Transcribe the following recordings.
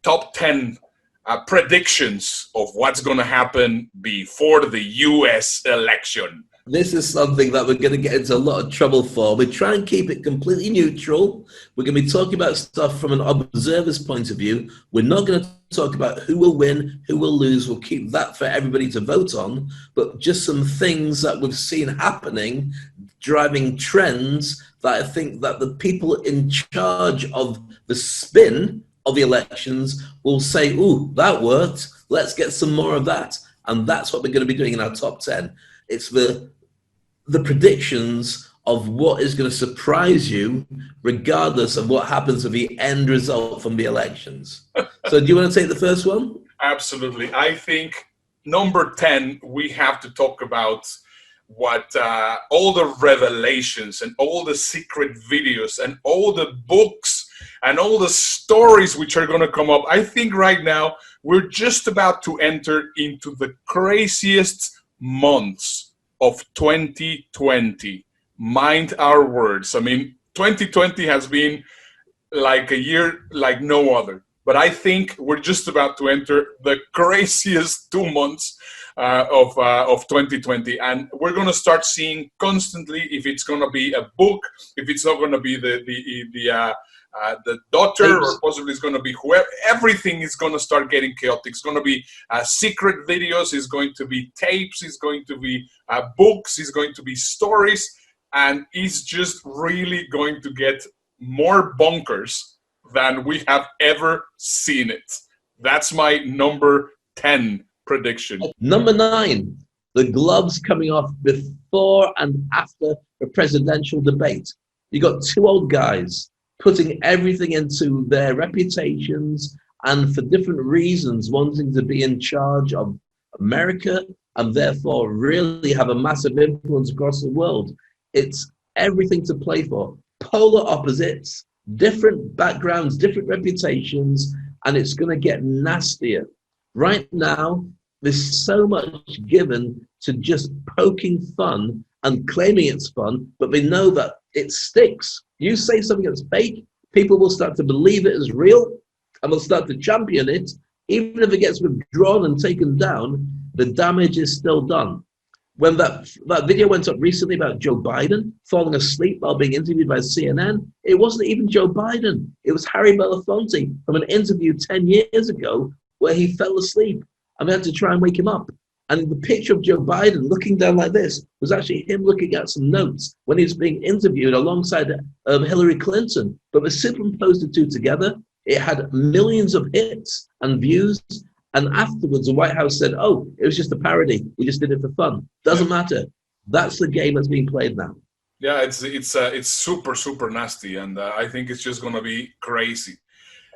top 10 predictions of what's going to happen before the U.S. election. This is something that we're going to get into a lot of trouble for. We try and keep it completely neutral. We're going to be talking about stuff from an observer's point of view. We're not going to talk about who will win, who will lose. We'll keep that for everybody to vote on. But just some things that we've seen happening, driving trends that I think that the people in charge of the spin of the elections will say, ooh, that worked. Let's get some more of that. And that's what we're going to be doing in our top 10. It's the predictions of what is going to surprise you, regardless of what happens with the end result from the elections. So do you want to take the first one? Absolutely. I think number 10, we have to talk about what all the revelations and all the secret videos and all the books and all the stories which are going to come up. I think right now we're just about to enter into the craziest months of 2020. Mind our words. I mean, 2020 has been like a year like no other. But I think we're just about to enter the craziest 2 months of 2020. And we're going to start seeing constantly if it's going to be a book, if it's not going to be the daughter, or possibly it's going to be whoever. Everything is going to start getting chaotic. It's going to be secret videos, it's going to be tapes, it's going to be books, it's going to be stories, and it's just really going to get more bonkers than we have ever seen it. That's my number 10 prediction. Number 9, the gloves coming off before and after the presidential debate. You got two old guys putting everything into their reputations and for different reasons wanting to be in charge of America and therefore really have a massive influence across the world. It's everything to play for. Polar opposites, different backgrounds, different reputations, and it's going to get nastier. Right now, there's so much given to just poking fun and claiming it's fun, but they know that it sticks. You say something that's fake, people will start to believe it is real and will start to champion it. Even if it gets withdrawn and taken down, the damage is still done. When that video went up recently about Joe Biden falling asleep while being interviewed by CNN, it wasn't even Joe Biden. It was Harry Belafonte from an interview 10 years ago where he fell asleep and they had to try and wake him up. And the picture of Joe Biden looking down like this was actually him looking at some notes when he was being interviewed alongside Hillary Clinton. But they superimposed the two together. It had millions of hits and views. And afterwards, the White House said, oh, it was just a parody. We just did it for fun. Doesn't matter. That's the game that's being played now. Yeah, it's super, super nasty. And I think it's just going to be crazy.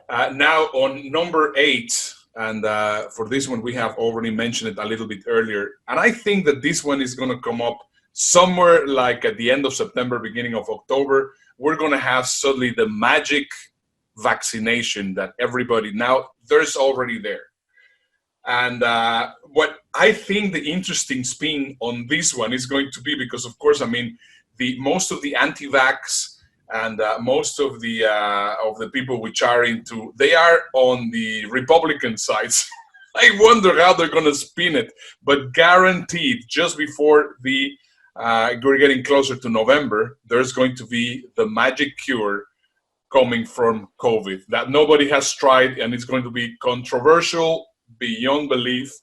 Now on number 8, and for this one, we have already mentioned it a little bit earlier. And I think that this one is going to come up somewhere like at the end of September, beginning of October. We're going to have suddenly the magic vaccination that everybody now, there's already there. And what I think the interesting spin on this one is going to be, because of course, I mean, most of the anti-vax and most of the people which are into, they are on the Republican sides. I wonder how they're going to spin it, but guaranteed, just before we're getting closer to November, there's going to be the magic cure coming from COVID that nobody has tried, and it's going to be controversial beyond belief,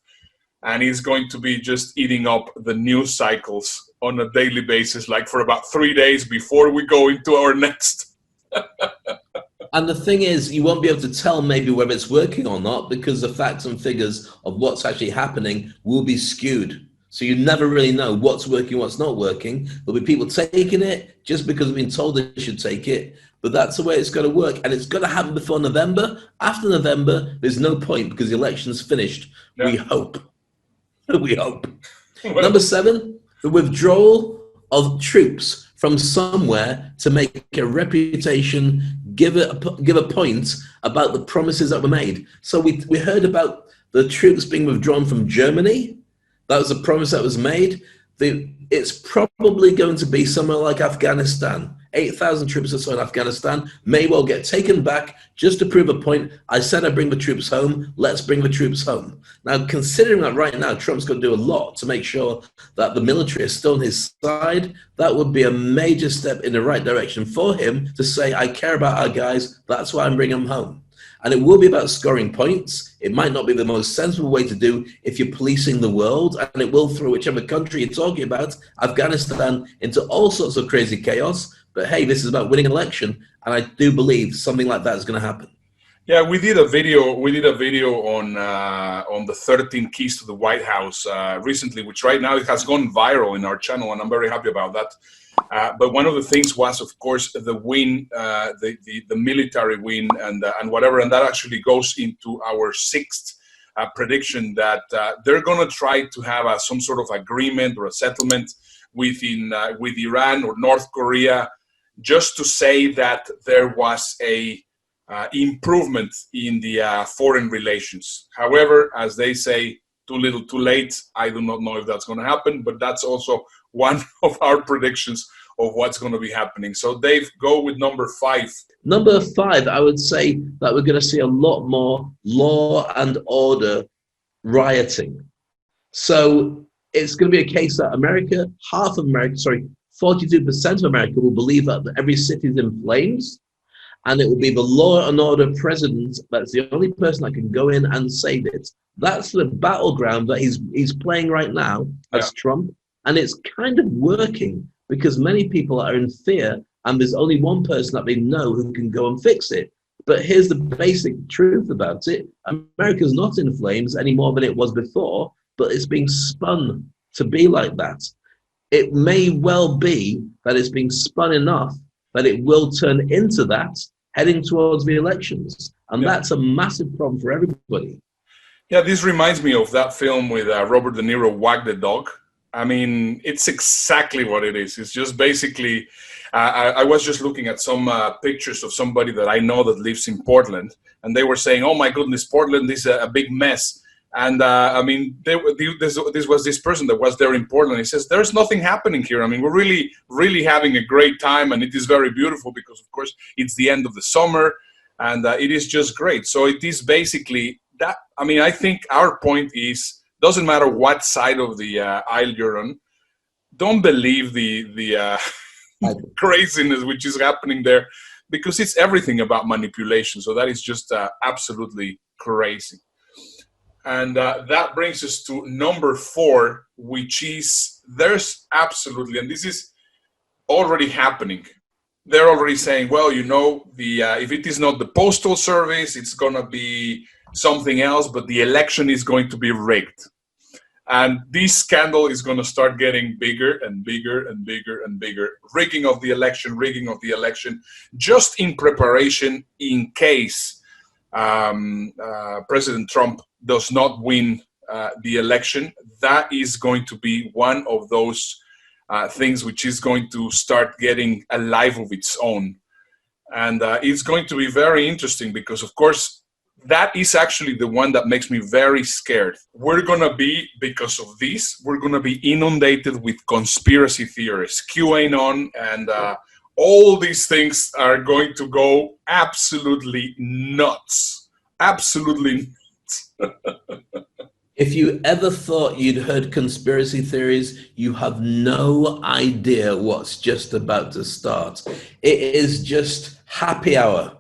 and it's going to be just eating up the news cycles on a daily basis, like for about 3 days before we go into our next. And the thing is, you won't be able to tell maybe whether it's working or not, because the facts and figures of what's actually happening will be skewed. So you never really know what's working, what's not working. There'll be people taking it just because they've been told they should take it. But that's the way it's going to work. And it's going to happen before November. After November, there's no point because the election's finished. Yeah. We hope. We hope. Well, number 7, the withdrawal of troops from somewhere to make a reputation, give a point about the promises that were made. So we heard about the troops being withdrawn from Germany. That was a promise that was made. It's probably going to be somewhere like Afghanistan. 8,000 troops or so in Afghanistan may well get taken back just to prove a point. I said I'd bring the troops home. Let's bring the troops home. Now, considering that right now, Trump's going to do a lot to make sure that the military is still on his side, that would be a major step in the right direction for him to say, I care about our guys. That's why I'm bringing them home. And it will be about scoring points. It might not be the most sensible way to do if you're policing the world, and it will throw whichever country you're talking about, Afghanistan, into all sorts of crazy chaos. But hey, this is about winning an election, and I do believe something like that is going to happen. Yeah, we did a video. We did a video on the 13 keys to the White House recently, which right now it has gone viral in our channel, and I'm very happy about that. But one of the things was, of course, the win, the military win, and whatever, and that actually goes into our sixth prediction that they're going to try to have some sort of agreement or a settlement with Iran or North Korea, just to say that there was a improvement in the foreign relations. However, as they say, too little, too late. I do not know if that's going to happen, but that's also one of our predictions of what's going to be happening. So Dave, go with number 5. Number 5, I would say that we're going to see a lot more law and order rioting. So it's going to be a case that 42% of America will believe that every city is in flames, and it will be the law and order president that's the only person that can go in and save it. That's the battleground that he's playing right now as Trump, and it's kind of working because many people are in fear, and there's only one person that they know who can go and fix it. But here's the basic truth about it. America's not in flames any more than it was before, but it's being spun to be like that. It may well be that it's being spun enough that it will turn into that heading towards the elections. And that's a massive problem for everybody. Yeah, this reminds me of that film with Robert De Niro, Wag the Dog. I mean, it's exactly what it is. It's just basically, I was just looking at some pictures of somebody that I know that lives in Portland, and they were saying, oh my goodness, Portland is a big mess. And I mean, this was this person that was there in Portland. He says, there's nothing happening here. I mean, we're really, really having a great time, and it is very beautiful because, of course, it's the end of the summer, and it is just great. So it is basically that. I mean, I think our point is, doesn't matter what side of the aisle you're on, don't believe the craziness which is happening there, because it's everything about manipulation. So that is just absolutely crazy. And that brings us to number 4, which is there's absolutely, and this is already happening. They're already saying, well, you know, if it is not the postal service, it's going to be something else, but the election is going to be rigged. And this scandal is going to start getting bigger and bigger and bigger and bigger. Rigging of the election, just in preparation in case President Trump does not win the election. That is going to be one of those things which is going to start getting a life of its own. And it's going to be very interesting because, of course, that is actually the one that makes me very scared. We're going to be, because of this, we're going to be inundated with conspiracy theories, QAnon, and all these things are going to go absolutely nuts. Absolutely nuts. If you ever thought you'd heard conspiracy theories, you have no idea what's just about to start. It is just happy hour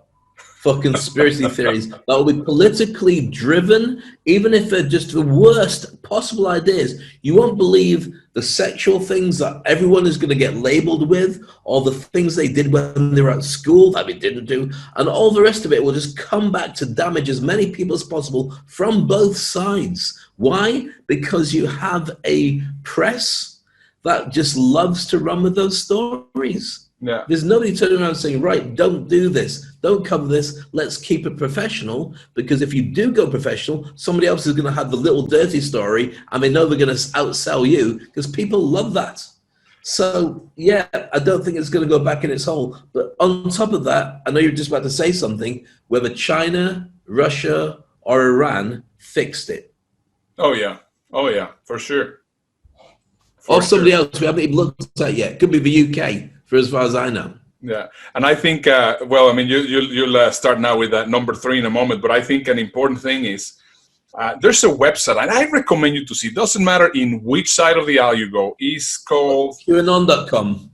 for conspiracy theories that will be politically driven, even if they're just the worst possible ideas. You won't believe the sexual things that everyone is going to get labeled with, or the things they did when they were at school that they didn't do, and all the rest of it will just come back to damage as many people as possible from both sides. Why? Because you have a press that just loves to run with those stories. Yeah. There's nobody turning around saying, right, don't do this, don't cover this, let's keep it professional, because if you do go professional, somebody else is going to have the little dirty story, and they know they're going to outsell you, because people love that. So, yeah, I don't think it's going to go back in its hole. But on top of that, I know you're just about to say something, whether China, Russia, or Iran fixed it. Oh, yeah, for sure. Or somebody else we haven't even looked at yet. Could be the UK, for as far as I know. Yeah, and I think, well, I mean, you'll start now with number 3 in a moment, but I think an important thing is there's a website, and I recommend you to see. It doesn't matter in which side of the aisle you go. It's called QAnon.com.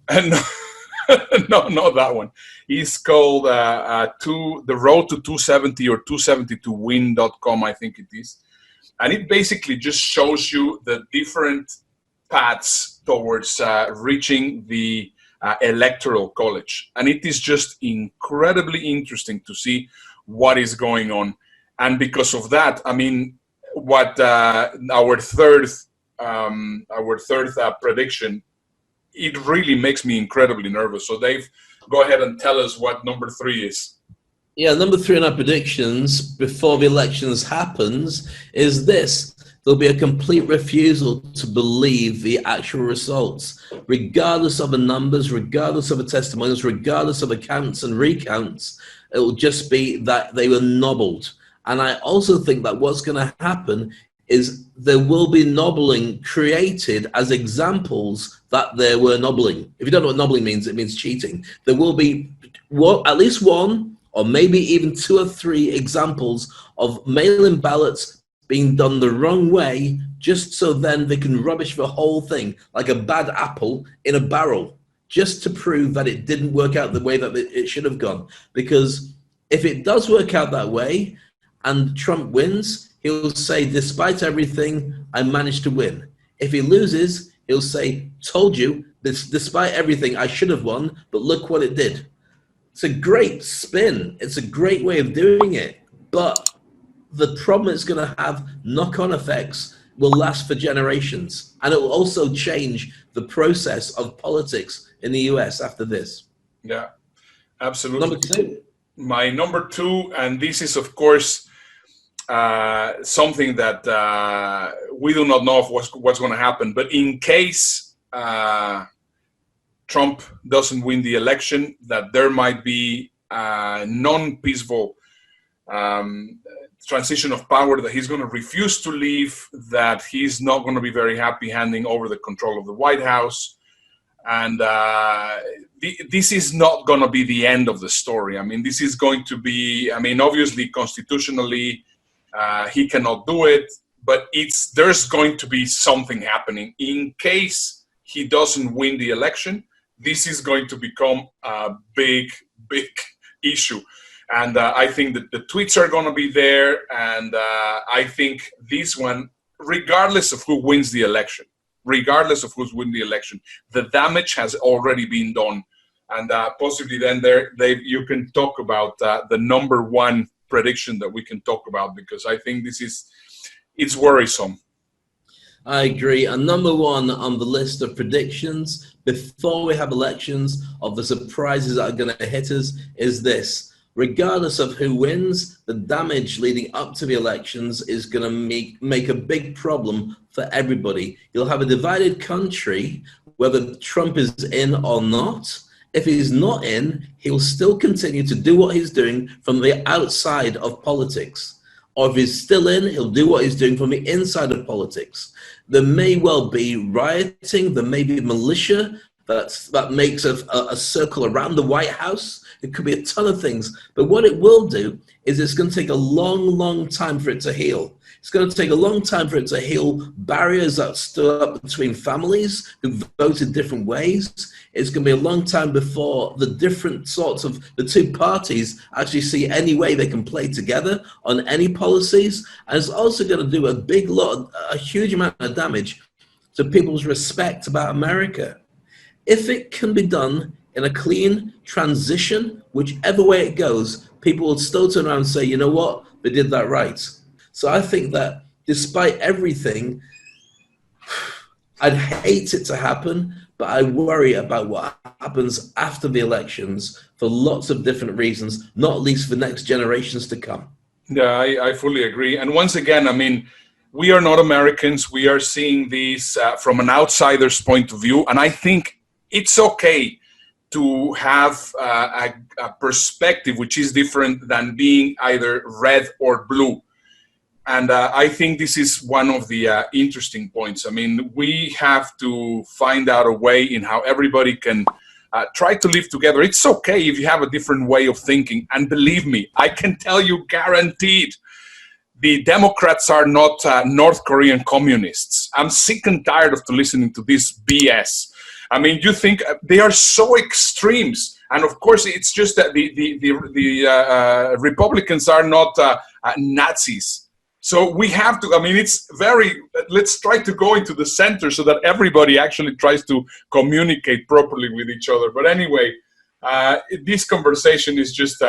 No, not that one. It's called The Road to 270 or 270towin.com, I think it is. And it basically just shows you the different paths towards reaching the electoral college. And it is just incredibly interesting to see what is going on. And because of that, I mean, what our third prediction, it really makes me incredibly nervous. So Dave, go ahead and tell us what number 3 is. Yeah, number 3 in our predictions before the elections happens is this. There'll be a complete refusal to believe the actual results, regardless of the numbers, regardless of the testimonials, regardless of the counts and recounts. It will just be that they were nobbled. And I also think that what's going to happen is there will be nobbling created as examples that there were nobbling. If you don't know what nobbling means, it means cheating. There will be at least one or maybe even 2 or 3 examples of mail-in ballots being done the wrong way, just so then they can rubbish the whole thing like a bad apple in a barrel, just to prove that it didn't work out the way that it should have gone. Because if it does work out that way and Trump wins, he'll say, despite everything, I managed to win. If he loses, he'll say, told you, despite everything, I should have won, but look what it did. It's a great spin. It's a great way of doing it. But the problem it's going to have knock-on effects will last for generations. And it will also change the process of politics in the US after this. Yeah, absolutely. Number 2. My number 2, and this is, of course, something that we do not know of what's going to happen. But in case Trump doesn't win the election, that there might be a non-peaceful transition of power, that he's going to refuse to leave, that he's not going to be very happy handing over the control of the White House. And this is not going to be the end of the story. I mean, this is going to be, I mean, obviously, constitutionally, he cannot do it, but there's going to be something happening. In case he doesn't win the election, this is going to become a big, big issue. And I think that the tweets are going to be there. And I think this one, regardless of who wins the election, the damage has already been done. And possibly then you can talk about the number 1 prediction that we can talk about, because I think it's worrisome. I agree. And number 1 on the list of predictions before we have elections of the surprises that are going to hit us is this. Regardless of who wins, the damage leading up to the elections is going to make a big problem for everybody. You'll have a divided country, whether Trump is in or not. If he's not in, he'll still continue to do what he's doing from the outside of politics. Or if he's still in, he'll do what he's doing from the inside of politics. There may well be rioting, there may be militia that makes a circle around the White House. It could be a ton of things. But what it will do is it's going to take a long, long time for it to heal. It's going to take a long time for it to heal barriers that stood up between families who voted different ways. It's going to be a long time before the different sorts of the 2 parties actually see any way they can play together on any policies. And it's also going to do a huge amount of damage to people's respect about America. If it can be done in a clean transition, whichever way it goes, people will still turn around and say, you know what, they did that right. So I think that despite everything, I'd hate it to happen, but I worry about what happens after the elections for lots of different reasons, not least for next generations to come. Yeah, I fully agree. And once again, I mean, we are not Americans. We are seeing this from an outsider's point of view. And I think it's okay to have a perspective which is different than being either red or blue. And I think this is one of the interesting points. I mean, we have to find out a way in how everybody can try to live together. It's okay if you have a different way of thinking. And believe me, I can tell you guaranteed, the Democrats are not North Korean communists. I'm sick and tired of listening to this BS. I mean, you think they are so extremes. And of course, it's just that the Republicans are not Nazis. So we have to, I mean, let's try to go into the center so that everybody actually tries to communicate properly with each other. But anyway, this conversation is just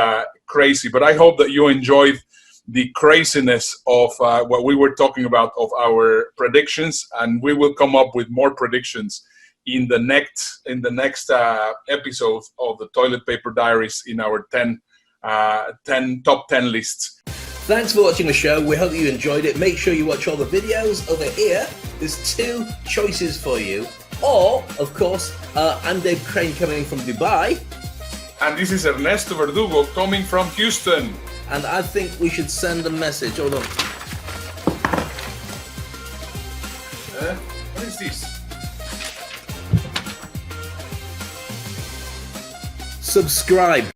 crazy. But I hope that you enjoyed the craziness of what we were talking about, of our predictions. And we will come up with more predictions in the next episode of the Toilet Paper Diaries in our top 10 list. Thanks for watching the show. We hope you enjoyed it. Make sure you watch all the videos over here. There's 2 choices for you. Or, of course, I'm Dave Crane coming from Dubai. And this is Ernesto Verdugo coming from Houston. And I think we should send a message. Hold on. What is this? Subscribe.